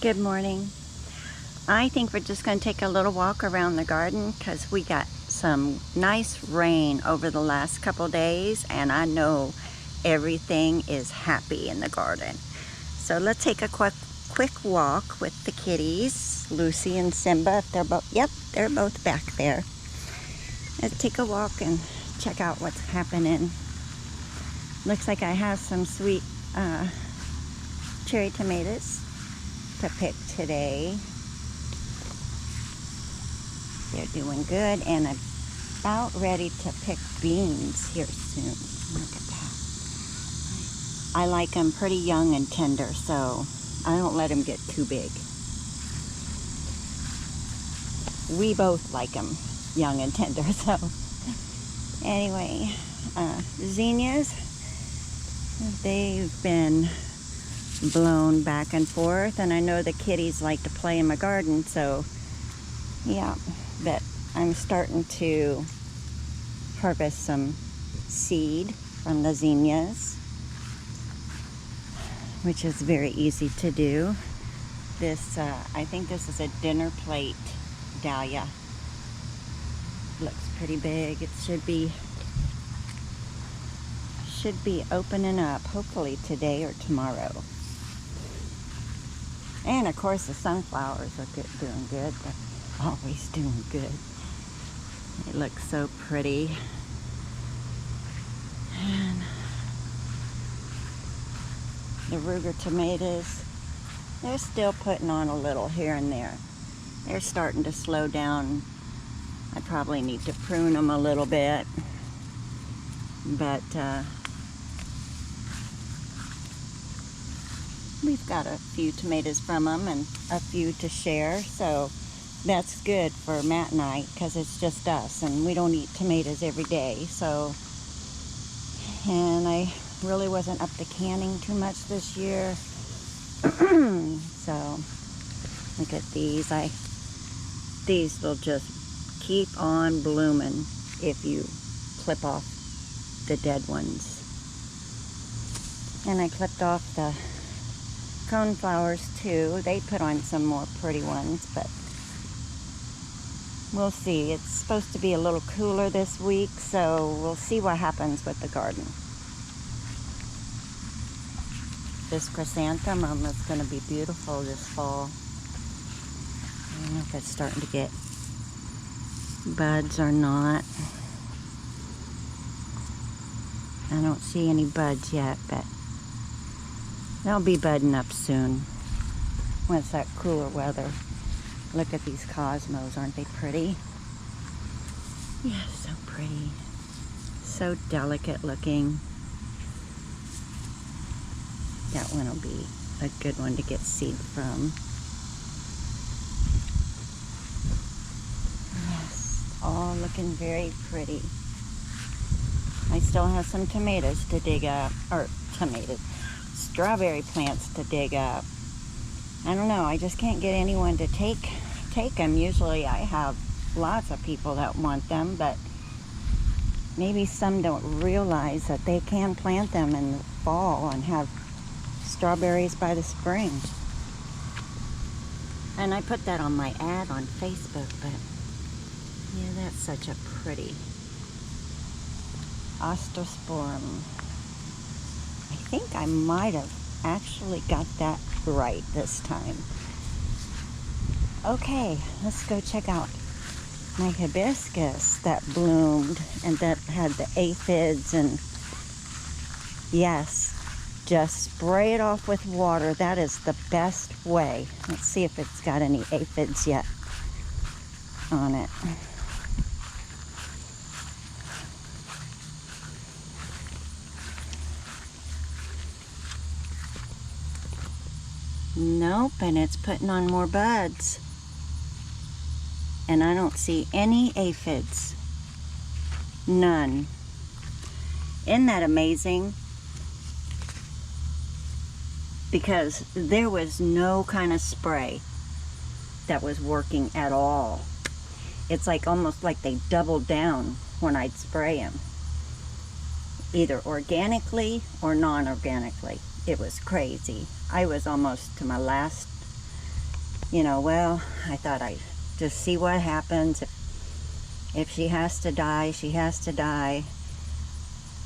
Good morning. I think we're just going to take a little walk around the garden because we got some nice rain over the last couple days, and I know everything is happy in the garden. So let's take a quick walk with the kitties, Lucy and Simba. If they're both back there. Let's take a walk and check out what's happening. Looks like I have some sweet cherry tomatoes to pick today. They're doing good, and I'm about ready to pick beans here soon. Look at that. I like them pretty young and tender, so I don't let them get too big. We both like them young and tender, so anyway, zinnias, they've been blown back and forth, and I know the kitties like to play in my garden, so yeah, but I'm starting to harvest some seed from the zinnias, which is very easy to do. This, I think this is a dinner plate dahlia. Looks pretty big. It should be opening up hopefully today or tomorrow. And of course the sunflowers are doing good. They're always doing good. It looks so pretty. And the Ruger tomatoes, they're still putting on a little here and there. They're starting to slow down. I probably need to prune them a little bit, but we've got a few tomatoes from them and a few to share, so that's good for Matt and I because it's just us and we don't eat tomatoes every day. So, and I really wasn't up to canning too much this year. So look at these. These will just keep on blooming if you clip off the dead ones. And I clipped off the coneflowers too. They put on some more pretty ones, but we'll see. It's supposed to be a little cooler this week, so we'll see what happens with the garden. This chrysanthemum is going to be beautiful this fall. I don't know if it's starting to get buds or not. I don't see any buds yet, but they'll be budding up soon once that cooler weather. Look at these cosmos, aren't they pretty? Yeah, so pretty. So delicate looking. That one will be a good one to get seed from. Yes, all looking very pretty. I still have some tomatoes to dig up, or strawberry plants to dig up. I don't know, I just can't get anyone to take them. Usually I have lots of people that want them, but maybe some don't realize that they can plant them in the fall and have strawberries by the spring. And I put that on my ad on Facebook, but yeah, that's such a pretty Astrosporum. I think I might have actually got that right this time. Okay, let's go check out my hibiscus that bloomed and that had the aphids. And yes, just spray it off with water. That is the best way. Let's see if it's got any aphids yet on it. Nope, and it's putting on more buds. And I don't see any aphids. None. Isn't that amazing? Because there was no kind of spray that was working at all. It's like almost like they doubled down when I'd spray them. Either organically or non-organically. It was crazy. I was almost to my last you know, well, I thought I'd just see what happens. If she has to die, she has to die.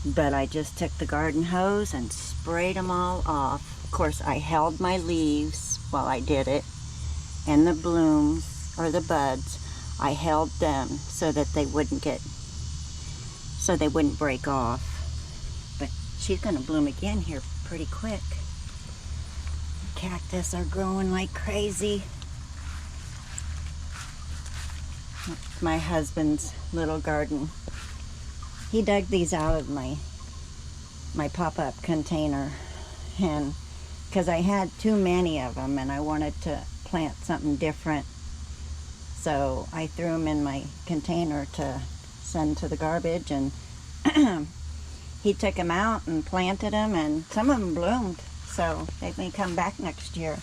But I just took the garden hose and sprayed them all off. Of course, I held my leaves while I did it, and the blooms, or the buds, I held them so that they wouldn't break off. But she's gonna bloom again here pretty quick. The cactus are growing like crazy. My husband's little garden. He dug these out of my pop-up container, and because I had too many of them and I wanted to plant something different, so I threw them in my container to send to the garbage, and he took them out and planted them, and some of them bloomed, so they may come back next year.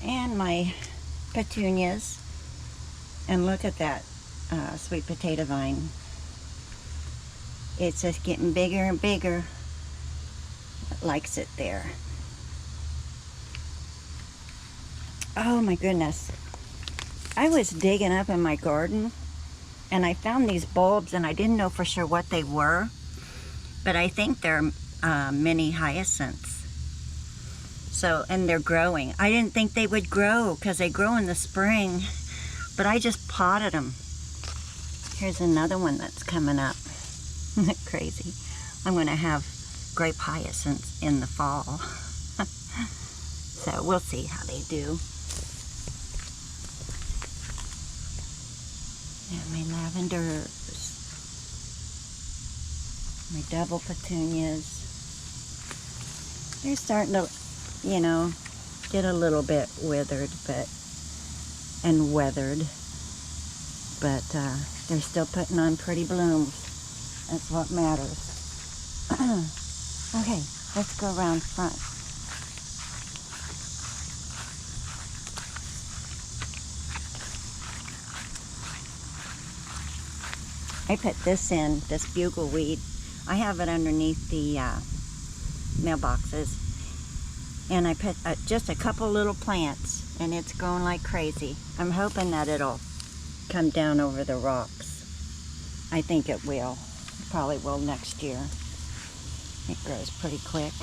And my petunias, and look at that sweet potato vine. It's just getting bigger and bigger. It likes it there. Oh my goodness. I was digging up in my garden and I found these bulbs, and I didn't know for sure what they were, but I think they're mini hyacinths. So, and they're growing. I didn't think they would grow because they grow in the spring, but I just potted them. Here's another one that's coming up. Crazy. I'm going to have grape hyacinths in the fall. So we'll see how they do. And my lavenders. My double petunias. They're starting to, you know, get a little bit withered, and weathered. But they're still putting on pretty blooms. That's what matters. Okay, let's go around front. I put this in, this bugleweed. I have it underneath the mailboxes. And I put just a couple little plants, and it's growing like crazy. I'm hoping that it'll come down over the rocks. I think it will. It probably will next year. It grows pretty quick.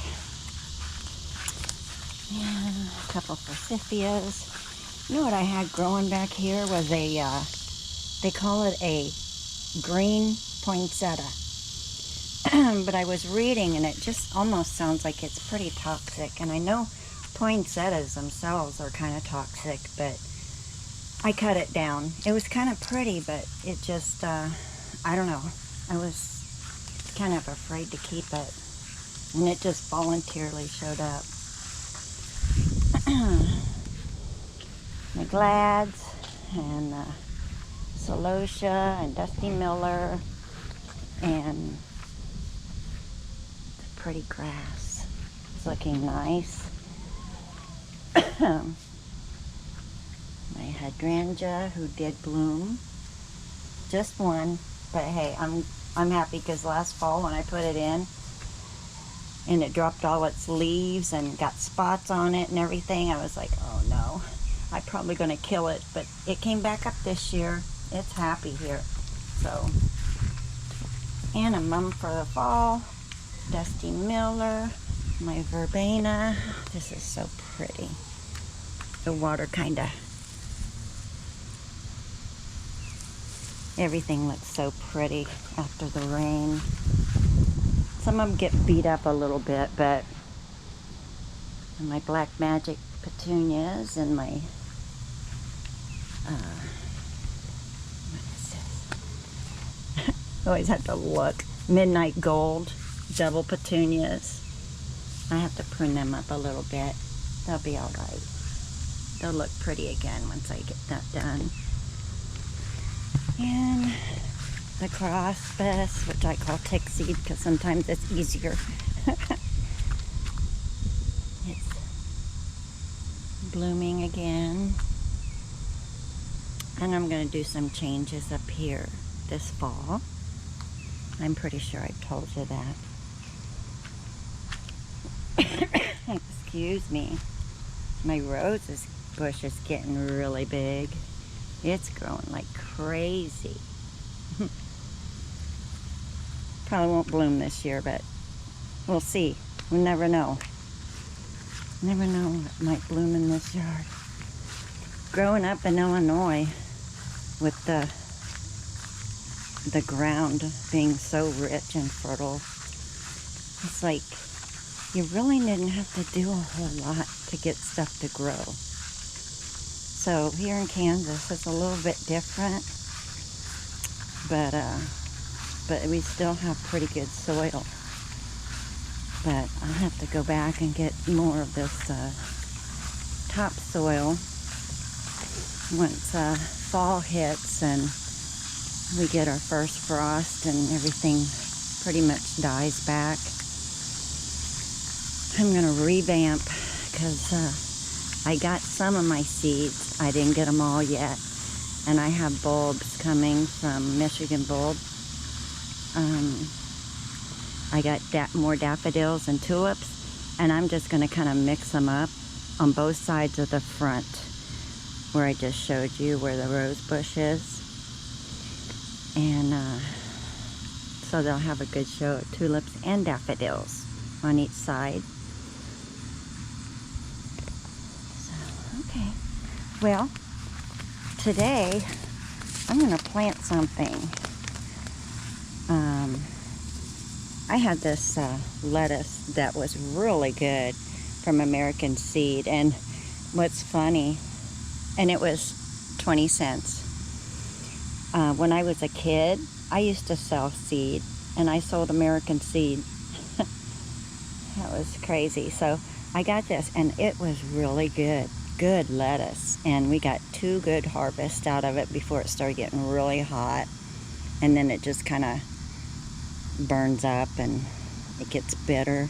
And a couple forsythias. You know what I had growing back here was a, they call it a green poinsettia. But I was reading, and it just almost sounds like it's pretty toxic. And I know poinsettias themselves are kind of toxic, but I cut it down. It was kind of pretty, but it just, I don't know. I was kind of afraid to keep it. And it just voluntarily showed up. My glads and celosia and Dusty Miller and the pretty grass. It's looking nice. My hydrangea, who did bloom, just one, but hey, I'm happy because last fall when I put it in and it dropped all its leaves and got spots on it and everything, I was like, oh no, I'm probably going to kill it, but it came back up this year. It's happy here. So, and a mum for the fall, Dusty Miller, my verbena. This is so pretty. The water kind of, everything looks so pretty after the rain. Some of them get beat up a little bit, but and my Black Magic petunias and my what is this? I always have to look. Midnight Gold double petunias. I have to prune them up a little bit. They'll be all right. They'll look pretty again once I get that done. And the crossbus, which I call tick seed because sometimes it's easier. It's blooming again. And I'm going to do some changes up here this fall. I'm pretty sure I told you that. Excuse me. My roses bush is getting really big. It's growing like crazy. Probably won't bloom this year, but we'll see. We never know. Never know what might bloom in this yard. Growing up in Illinois with the ground being so rich and fertile, it's like you really didn't have to do a whole lot to get stuff to grow. So here in Kansas, it's a little bit different, but we still have pretty good soil. But I'll have to go back and get more of this topsoil once fall hits and we get our first frost and everything pretty much dies back. I'm gonna revamp because I got some of my seeds. I didn't get them all yet, and I have bulbs coming from Michigan Bulb. I got more daffodils and tulips, and I'm just gonna kind of mix them up on both sides of the front where I just showed you where the rose bush is. And so they'll have a good show of tulips and daffodils on each side. So, okay. Well, today I'm gonna plant something. I had this lettuce that was really good from American Seed, and what's funny, and it was 20 cents. When I was a kid, I used to sell seed, and I sold American Seed. That was crazy. So I got this, and it was really good lettuce, and we got 2 good harvests out of it before it started getting really hot, and then it just kind of burns up and it gets bitter.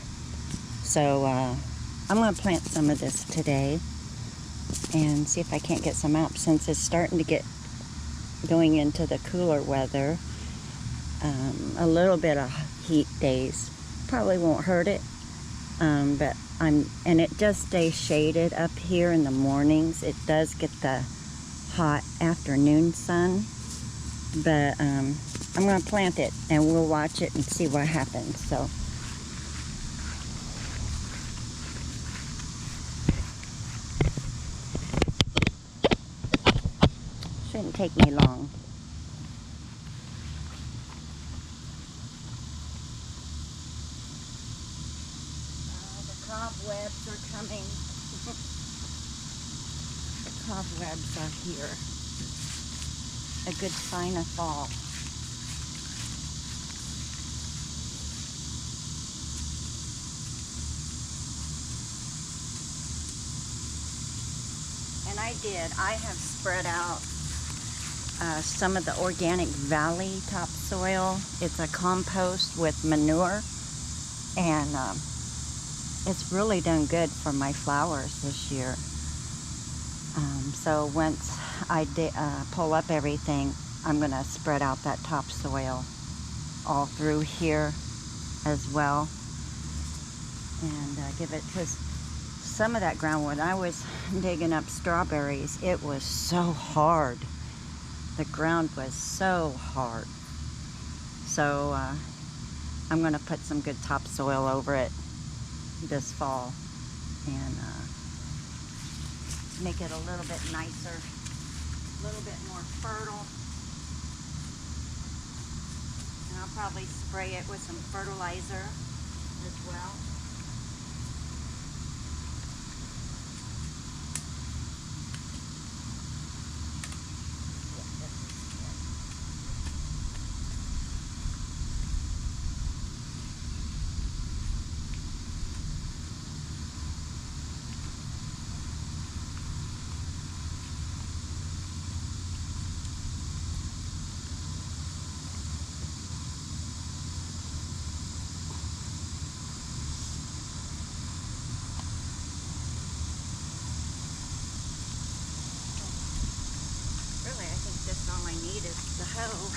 So I'm going to plant some of this today and see if I can't get some out, since it's starting to get going into the cooler weather. A little bit of heat days probably won't hurt it, but and it does stay shaded up here in the mornings. It does get the hot afternoon sun, but I'm going to plant it and we'll watch it and see what happens. So shouldn't take me long. The cobwebs are coming. The cobwebs are here. A good sign of fall. And I have spread out some of the Organic Valley topsoil. It's a compost with manure, and it's really done good for my flowers this year. So once I pull up everything, I'm going to spread out that topsoil all through here as well, and give it, because some of that ground, when I was digging up strawberries, it was so hard. The ground was so hard. So I'm going to put some good topsoil over it this fall and make it a little bit nicer, a little bit more fertile. And I'll probably spray it with some fertilizer as well. All I need is the hoe.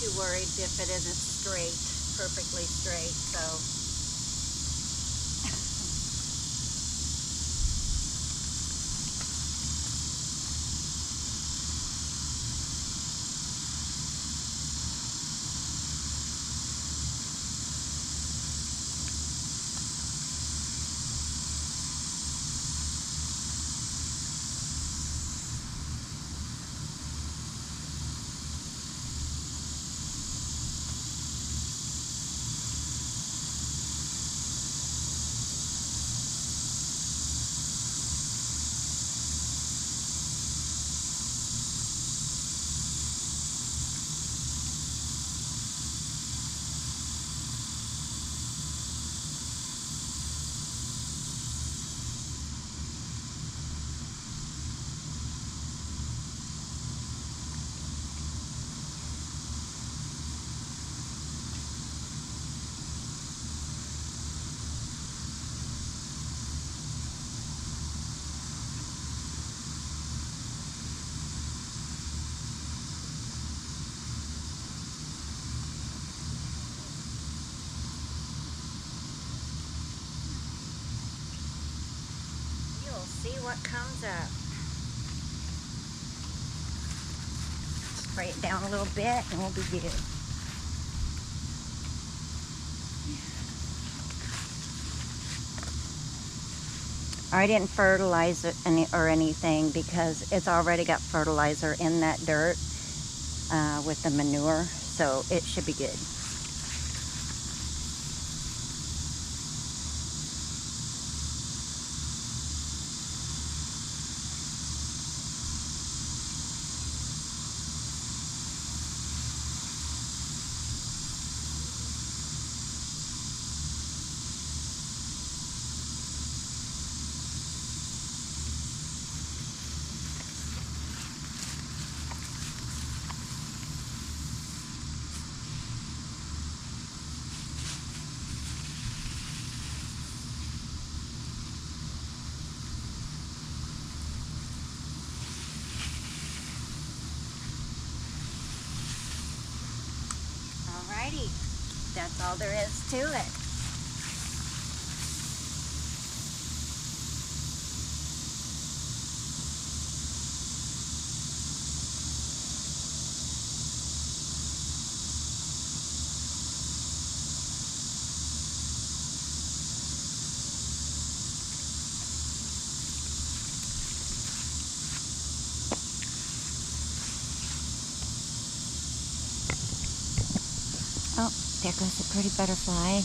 too worried if it isn't straight, perfectly straight, so. You'll see what comes up. Spray it down a little bit and we'll be good. I didn't fertilize it or anything because it's already got fertilizer in that dirt with the manure, so it should be good. Alrighty, that's all there is to it. Oh, there goes a pretty butterfly.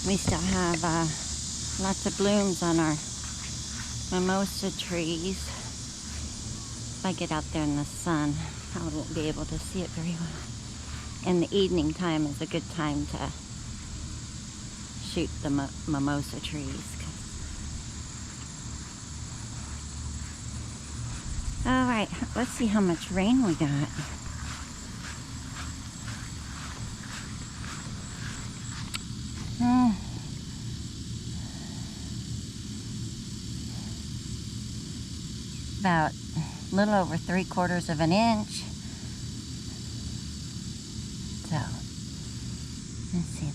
We still have lots of blooms on our mimosa trees. If I get out there in the sun, I won't be able to see it very well. And the evening time is a good time to shoot the mimosa trees. All right, let's see how much rain we got. About a little over 3/4 of an inch. So, let's see,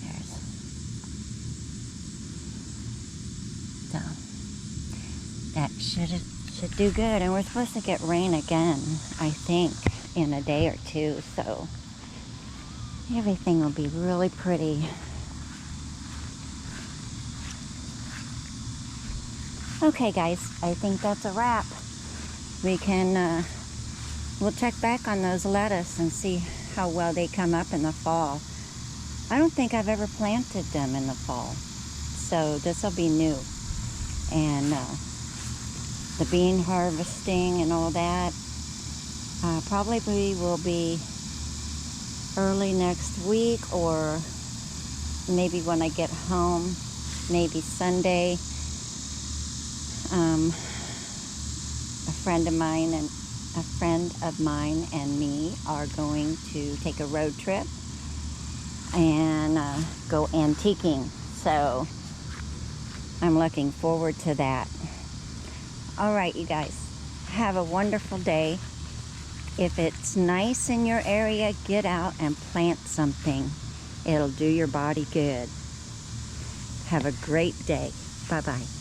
so that should do good, and we're supposed to get rain again, I think, in a day or two, so everything will be really pretty. Okay guys, I think that's a wrap. We'll check back on those lettuce and see how well they come up in the fall. I don't think I've ever planted them in the fall, so this will be new. And the bean harvesting and all that probably will be early next week, or maybe when I get home, maybe Sunday. A friend of mine and me are going to take a road trip and go antiquing, so I'm looking forward to that. All right, you guys, have a wonderful day. If it's nice in your area, get out and plant something. It'll do your body good. Have a great day. Bye-bye.